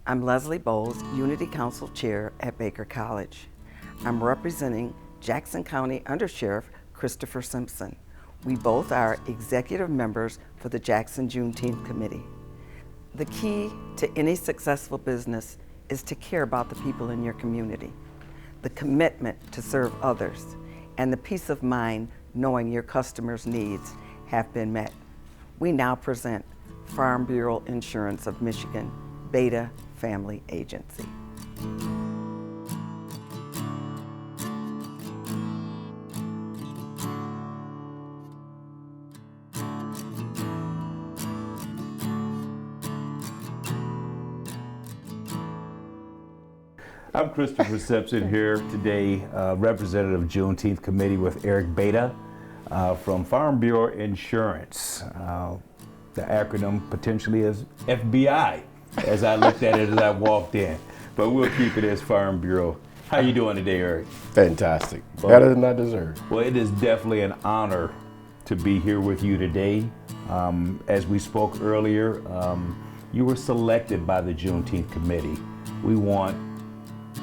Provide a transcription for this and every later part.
I'm Leslie Bowles, Unity Council Chair at Baker College. I'm representing Jackson County Undersheriff Christopher Simpson. We both are executive members for the Jackson Juneteenth Committee. The key to any successful business is to care about the people in your community, the commitment to serve others, and the peace of mind knowing your customers' needs have been met. We now present Farm Bureau Insurance of Michigan, Beda Family Agency. I'm Christopher Simpson here today, representative of Juneteenth Committee with Eric Beda from Farm Bureau Insurance. The acronym potentially is FBI, as I looked at it as I walked in, but we'll keep it as Farm Bureau. How you doing today, Eric? Fantastic. Better than I deserve. Well, it is definitely an honor to be here with you today. As we spoke earlier, you were selected by the Juneteenth Committee. We want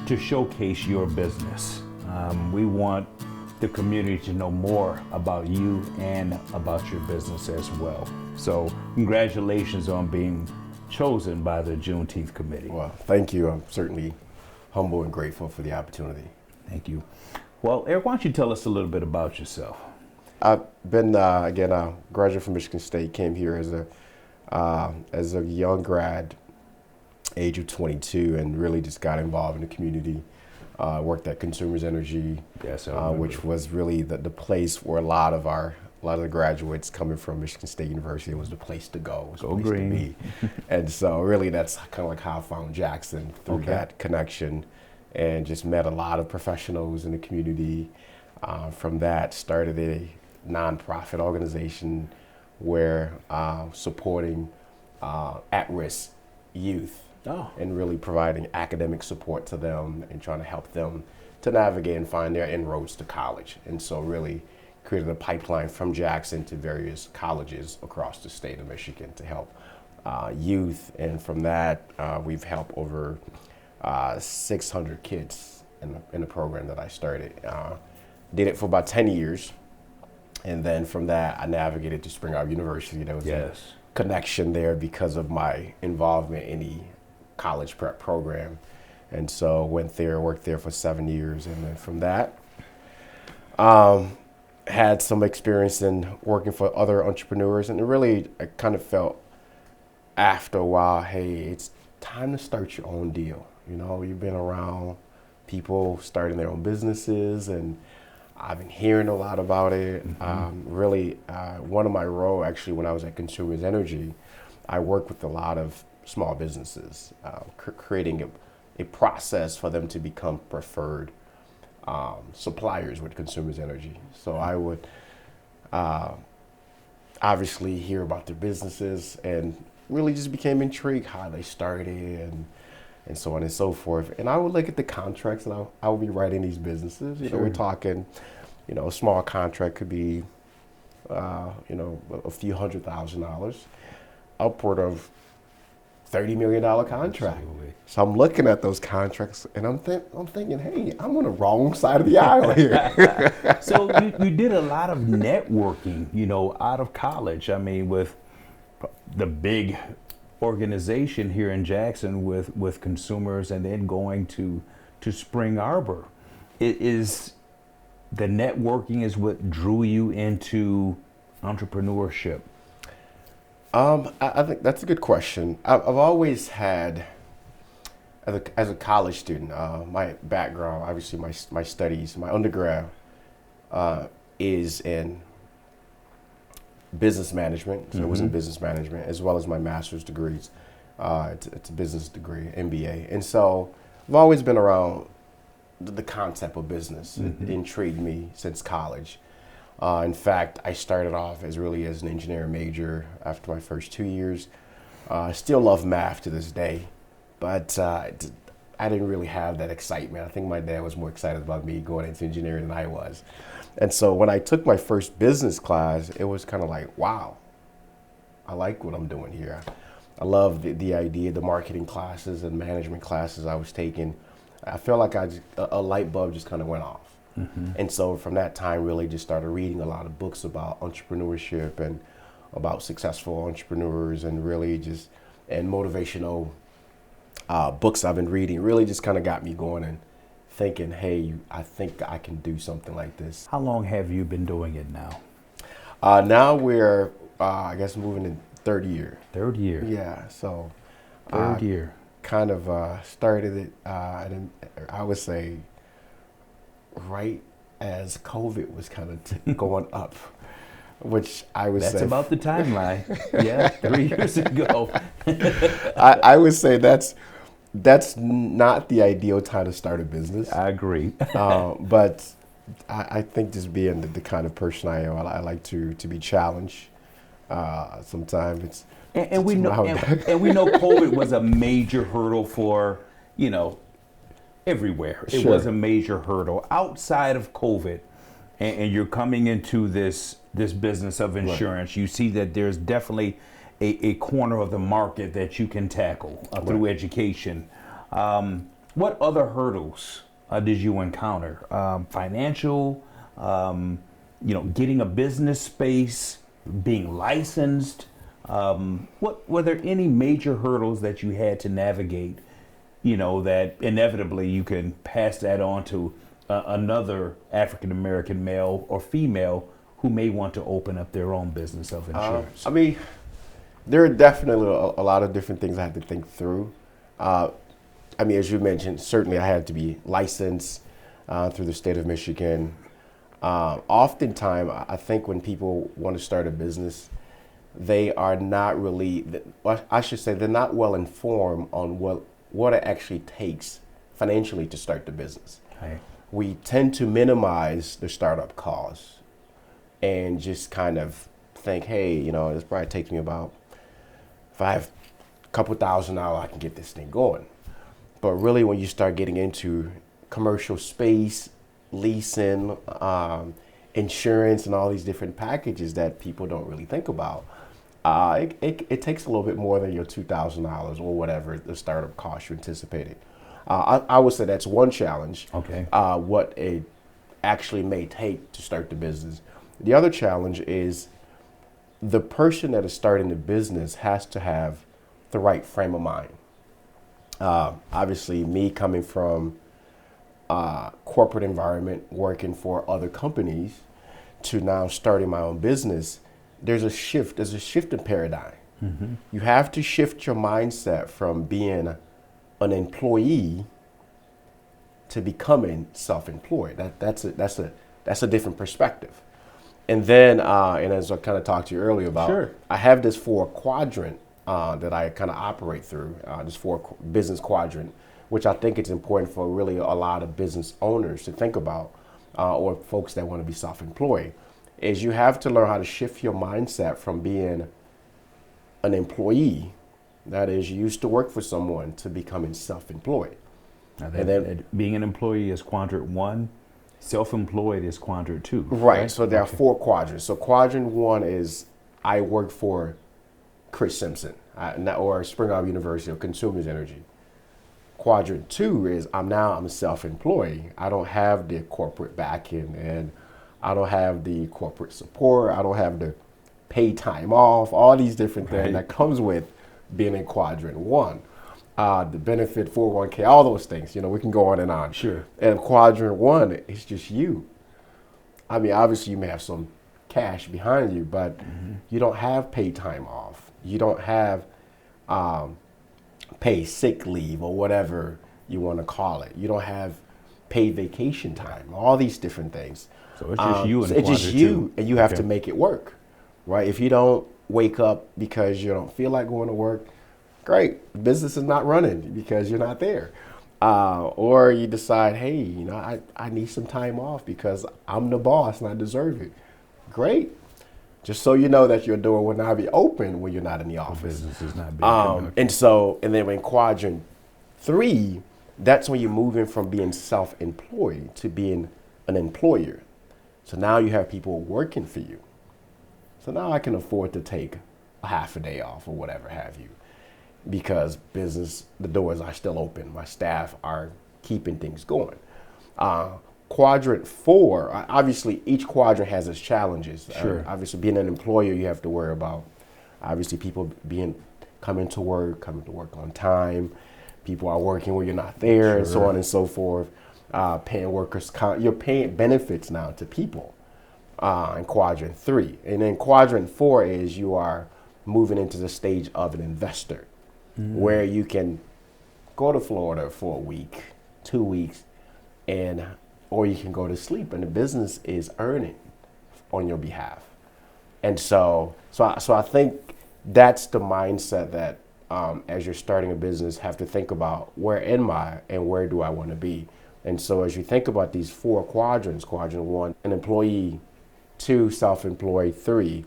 to showcase your business. We want the community to know more about you and about your business as well. So congratulations on being chosen by the Juneteenth Committee. Well, thank you. I'm certainly humble and grateful for the opportunity. Thank you. Well, Eric, why don't you tell us a little bit about yourself? I've been, again, a graduate from Michigan State, came here as a young grad, age of 22, and really just got involved in the community. Worked at Consumers Energy, Yes, which was really the place where a lot of the graduates coming from Michigan State University, it was the place to go, it was the Go place green. to be. And so really that's kind of like how I found Jackson, through that connection, and just met a lot of professionals in the community. From that, started a nonprofit organization where supporting at-risk youth. Oh. And really providing academic support to them and trying to help them to navigate and find their inroads to college. And so really created a pipeline from Jackson to various colleges across the state of Michigan to help youth. And from that, we've helped over 600 kids in the program that I started. Did it for about 10 years. And then from that, I navigated to Spring Arbor University. There was a connection there because of my involvement in the college prep program. And so went there, worked there for 7 years. And then from that, had some experience in working for other entrepreneurs. And it really, I kind of felt after a while, hey, it's time to start your own deal. You know, you've been around people starting their own businesses, and I've been hearing a lot about it. Really, one of my roles, actually, when I was at Consumers Energy, I worked with a lot of small businesses, creating a process for them to become preferred suppliers with Consumers Energy. So I would obviously hear about their businesses and really just became intrigued how they started and so on and so forth. And I would look at the contracts and I would be writing these businesses. You know, we're talking, you know, a small contract could be, you know, a few $100,000, upward of $30 million contract. Absolutely. So I'm looking at those contracts and I'm thinking, hey, I'm on the wrong side of the aisle here. So you did a lot of networking, you know, out of college. I mean, with the big organization here in Jackson with Consumers, and then going to Spring Arbor. Is the networking is what drew you into entrepreneurship? I think that's a good question. I've always had, as a college student, my background, obviously my studies, my undergrad is in business management. So it was in business management, as well as my master's degrees. It's a business degree, MBA. And so I've always been around the concept of business. It intrigued me since college. In fact, I started off as an engineering major after my first 2 years. I still love math to this day, but I didn't really have that excitement. I think my dad was more excited about me going into engineering than I was. And so when I took my first business class, it was kind of like, wow, I like what I'm doing here. I love the idea, the marketing classes and management classes I was taking. I felt like a light bulb just kind of went off. And so from that time, really just started reading a lot of books about entrepreneurship and about successful entrepreneurs, and really just, and motivational books I've been reading really just kind of got me going and thinking, hey, I think I can do something like this. How long have you been doing it now? Now we're, I guess, moving in third year. Third year. Yeah, so. Third year. Kind of started it, I would say, right as COVID was kind of going up, which I would say. That's about the timeline. Yeah, 3 years ago. I would say that's not the ideal time to start a business. I agree. But I think just being the kind of person I am, I like to be challenged. Sometimes it's. And we know, and we know COVID was a major hurdle for, everywhere. It was a major hurdle outside of COVID, and you're coming into this business of insurance. Right. You see that there's definitely a corner of the market that you can tackle through education. What other hurdles did you encounter? Financial, getting a business space, being licensed. What were there any major hurdles that you had to navigate, that inevitably you can pass that on to another African-American male or female who may want to open up their own business of insurance? There are definitely a lot of different things I had to think through. As you mentioned, certainly I had to be licensed through the state of Michigan. Oftentimes, I think when people want to start a business, they are not really, I should say, they're not well informed on what it actually takes financially to start the business. Okay. We tend to minimize the startup costs and just kind of think, hey, this probably takes me about, if I have a couple $1,000, I can get this thing going. But really, when you start getting into commercial space, leasing, insurance, and all these different packages that people don't really think about, it takes a little bit more than your $2,000 or whatever the startup cost you anticipated. I would say that's one challenge. Okay. What it actually may take to start the business. The other challenge is the person that is starting the business has to have the right frame of mind. Obviously, me coming from corporate environment, working for other companies, to now starting my own business, there's a shift in paradigm. Mm-hmm. You have to shift your mindset from being an employee to becoming self-employed. That's a different perspective. And then, and as I kind of talked to you earlier about, sure, I have this 4 quadrant that I kind of operate through, this 4 business quadrant, which I think it's important for really a lot of business owners to think about, or folks that want to be self-employed, is you have to learn how to shift your mindset from being an employee, that is, you used to work for someone, to becoming self-employed. And then being an employee is quadrant 1, self-employed is quadrant 2. Right, so there are 4 quadrants. So quadrant 1 is I work for Chris Simpson, or Spring Arbor University, or Consumers Energy. Quadrant 2 is I'm self-employed. I don't have the corporate backing, and I don't have the corporate support. I don't have the paid time off, all these different things that comes with being in quadrant 1. The benefit, 401k, all those things, we can go on and on. Sure. And quadrant 1, it's just you. Obviously you may have some cash behind you, but you don't have paid time off. You don't have paid sick leave, or whatever you want to call it. You don't have paid vacation time, all these different things. So it's just you, it's just you, and you have to make it work, right? If you don't wake up because you don't feel like going to work, great, the business is not running because you're not there. Or you decide, hey, I need some time off because I'm the boss and I deserve it. Great. Just so you know that your door will not be open when you're not in the office. The business is not being and then in quadrant 3, that's when you're moving from being self-employed to being an employer. So now you have people working for you. So now I can afford to take a half a day off or whatever have you. because the doors are still open. My staff are keeping things going. Quadrant 4, obviously each quadrant has its challenges. Sure. Obviously being an employer, you have to worry about obviously people coming to work on time, people are working where you're not there, and so on and so forth. Paying workers, you're paying benefits now to people in quadrant 3. And then quadrant 4 is you are moving into the stage of an investor where you can go to Florida for a week, 2 weeks, or you can go to sleep and the business is earning on your behalf. And so I think that's the mindset that as you're starting a business, have to think about, where am I and where do I want to be? And so as you think about these 4 quadrants, quadrant 1, an employee, 2, self-employed, 3,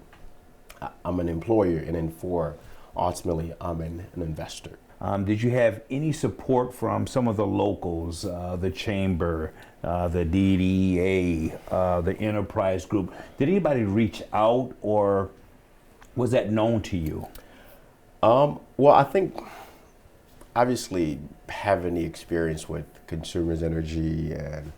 I'm an employer, and then 4, ultimately, I'm an investor. Did you have any support from some of the locals, the chamber, the DDA, the enterprise group? Did anybody reach out, or was that known to you? Well, I think obviously having the experience with Consumers Energy and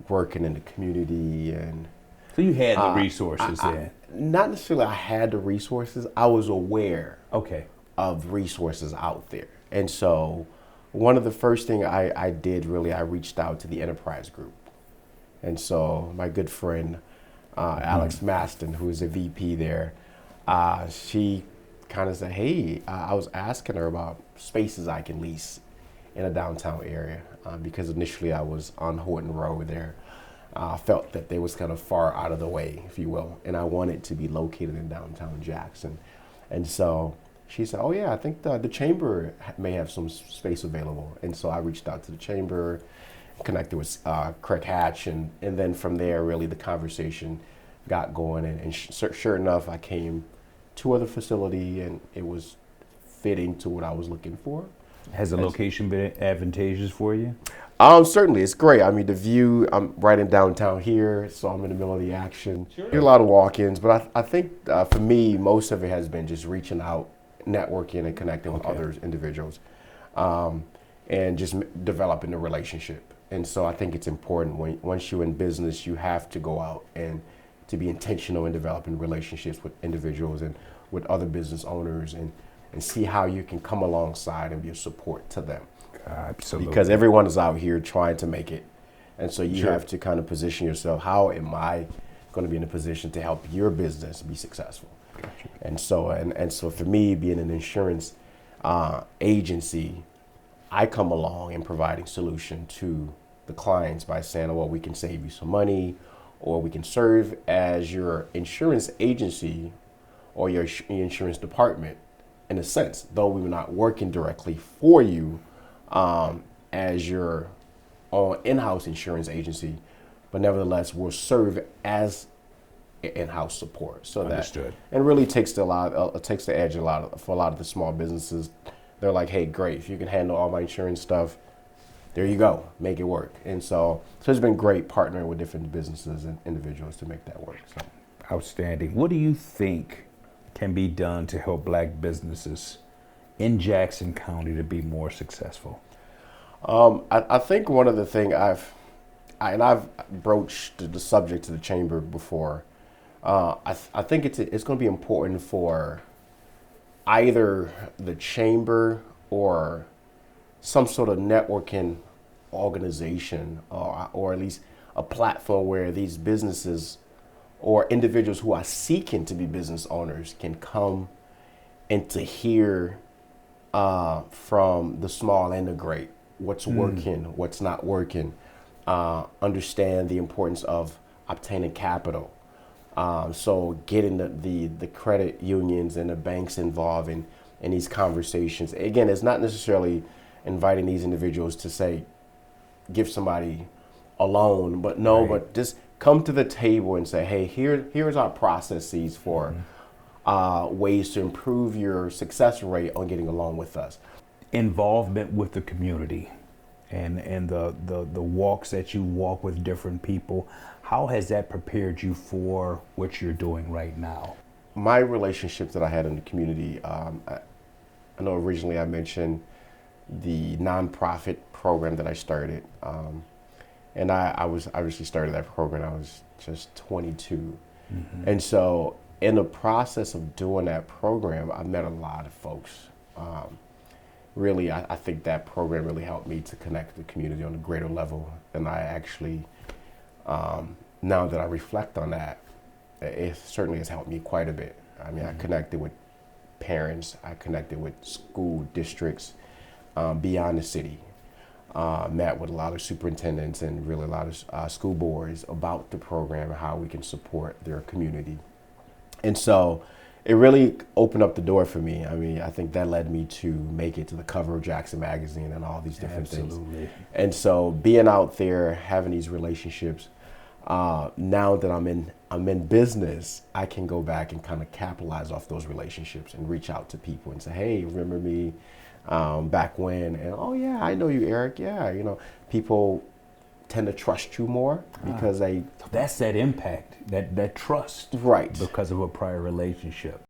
working in the community, and so you had the resources then. Not necessarily I had the resources. I was aware Okay. of resources out there. And so one of the first things I did really, I reached out to the enterprise group. And so my good friend, Alex Maston, who is a VP there, she kind of said, hey, I was asking her about spaces I can lease in a downtown area because initially I was on Horton Road there. I felt that they was kind of far out of the way, if you will, and I wanted to be located in downtown Jackson. And so she said, oh yeah, I think the chamber may have some space available. And so I reached out to the chamber, connected with Craig Hatch, and then from there, really the conversation got going. And sure enough, I came to the facility, and it was fitting to what I was looking for. Has the location been advantageous for you? Certainly, it's great. I mean, the view, I'm right in downtown here, so I'm in the middle of the action. Sure. Do a lot of walk-ins, but I think for me, most of it has been just reaching out, networking, and connecting with other individuals, and just developing a relationship. And so I think it's important once you're in business, you have to go out and to be intentional in developing relationships with individuals and with other business owners, and see how you can come alongside and be a support to them. Absolutely. Because everyone is out here trying to make it. And so you Sure. have to kind of position yourself, how am I going to be in a position to help your business be successful? Gotcha. And so for me, being an insurance agency, I come along and providing solution to the clients by saying, well, we can save you some money, or we can serve as your insurance agency or your insurance department in a sense, though we were not working directly for you as your own in-house insurance agency, but nevertheless we'll serve as in-house support. So Understood. that and really takes the edge for a lot of the small businesses. They're like, hey, great, if you can handle all my insurance stuff, there you go, make it work. And so it's been great partnering with different businesses and individuals to make that work. So Outstanding. What do you think can be done to help Black businesses in Jackson County to be more successful? I think one of the things I've broached the subject to the chamber before. I think it's going to be important for either the chamber or some sort of networking organization, or at least a platform where these businesses or individuals who are seeking to be business owners can come and to hear from the small and the great, what's working, what's not working, understand the importance of obtaining capital. So getting the credit unions and the banks involved in these conversations. Again, it's not necessarily inviting these individuals to say, give somebody a loan, but no, Right. but just come to the table and say, hey, here's our processes for ways to improve your success rate on getting a loan with us. Involvement with the community and the walks that you walk with different people, how has that prepared you for what you're doing right now? My relationships that I had in the community, I know originally I mentioned the nonprofit program that I started. And I obviously started that program, I was just 22. And so in the process of doing that program, I met a lot of folks. Really, I think that program really helped me to connect with the community on a greater level than I actually, now that I reflect on that, it certainly has helped me quite a bit. I mean, I connected with parents, I connected with school districts beyond the city. Met with a lot of superintendents and really a lot of school boards about the program and how we can support their community. And so it really opened up the door for me. I mean, I think that led me to make it to the cover of Jackson Magazine and all these different things. And so being out there, having these relationships, now that I'm in business, I can go back and kind of capitalize off those relationships and reach out to people and say, hey, remember me? Back when, and oh yeah, I know you, Eric. Yeah, you know, people tend to trust you more because that's that impact, that trust, right, because of a prior relationship.